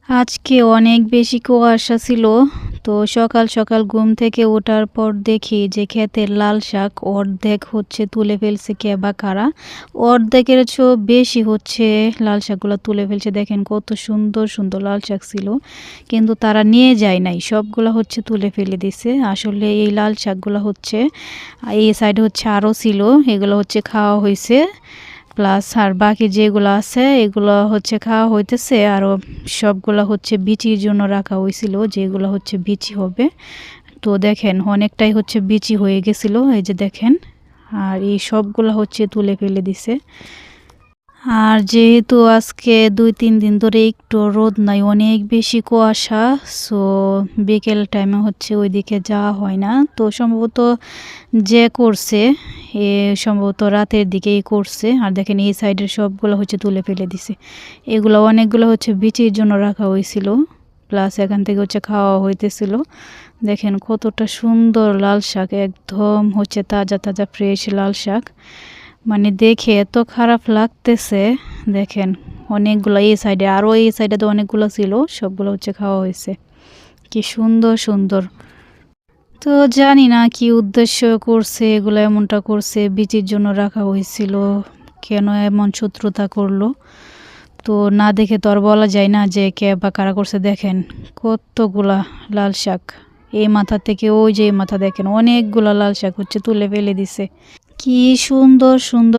আজকে অনেক বেশি কুয়াশা ছিল। তো সকাল সকাল ঘুম থেকে ওঠার পর দেখি যে ক্ষেতের লাল শাক অর্ধেক হচ্ছে তুলে ফেলছে কে বা কারা। অর্ধেকের চেয়েও বেশি হচ্ছে লাল শাকগুলো তুলে ফেলছে। দেখেন কত সুন্দর সুন্দর লাল শাক ছিল, কিন্তু তারা নিয়ে যায় নাই, সবগুলো হচ্ছে তুলে ফেলে দিছে। আসলে এই লাল শাকগুলো হচ্ছে এই সাইডে হচ্ছে আরও ছিল, এগুলো হচ্ছে খাওয়া হয়েছে। প্লাস আর বাকি যেগুলো আছে এগুলো হচ্ছে খাওয়া হইতেছে, আরও সবগুলো হচ্ছে বিচির জন্য রাখা হয়েছিল, যেগুলো হচ্ছে বিচি হবে। তো দেখেন অনেকটাই হচ্ছে বিচি হয়ে গেছিল, এই যে দেখেন। আর এই সবগুলো হচ্ছে তুলে ফেলে দিছে। আর যেহেতু আজকে ২-৩ দিন ধরে একটু রোদ নাই, অনেক বেশি কুয়াশা, সো বিকেল টাইমে হচ্ছে ওইদিকে যাওয়া হয় না। তো সম্ভবত যে করছে এ সম্ভবত রাতের দিকেই করছে। আর দেখেন এই সাইডের সবগুলো হচ্ছে তুলে ফেলে দিছে। এগুলো অনেকগুলো হচ্ছে বিচির জন্য রাখা হয়েছিল, প্লাস এখান থেকে হচ্ছে খাওয়া হইতেছিল। দেখেন কতটা সুন্দর লাল শাক, একদম হচ্ছে তাজা তাজা ফ্রেশ লাল শাক। মানে দেখে এত খারাপ লাগতেছে। দেখেন অনেকগুলো এই সাইডে, আরও এই সাইডে তো অনেকগুলো ছিল, সবগুলো হচ্ছে খাওয়া হয়েছে। কি সুন্দর সুন্দর। তো জানি না কি উদ্দেশ্য করছে, এগুলো এমনটা করছে, বীচির জন্য রাখা হয়েছিল, কেন এমন শত্রুতা করলো। তো না দেখে তো আর বলা যায় না যে কে বা কারা করছে। দেখেন কতগুলা লাল শাক, এই মাথা থেকে ওই যে এই মাথা, দেখেন অনেকগুলা লাল শাক হচ্ছে তুলে ফেলে দিছে। কি সুন্দর সুন্দর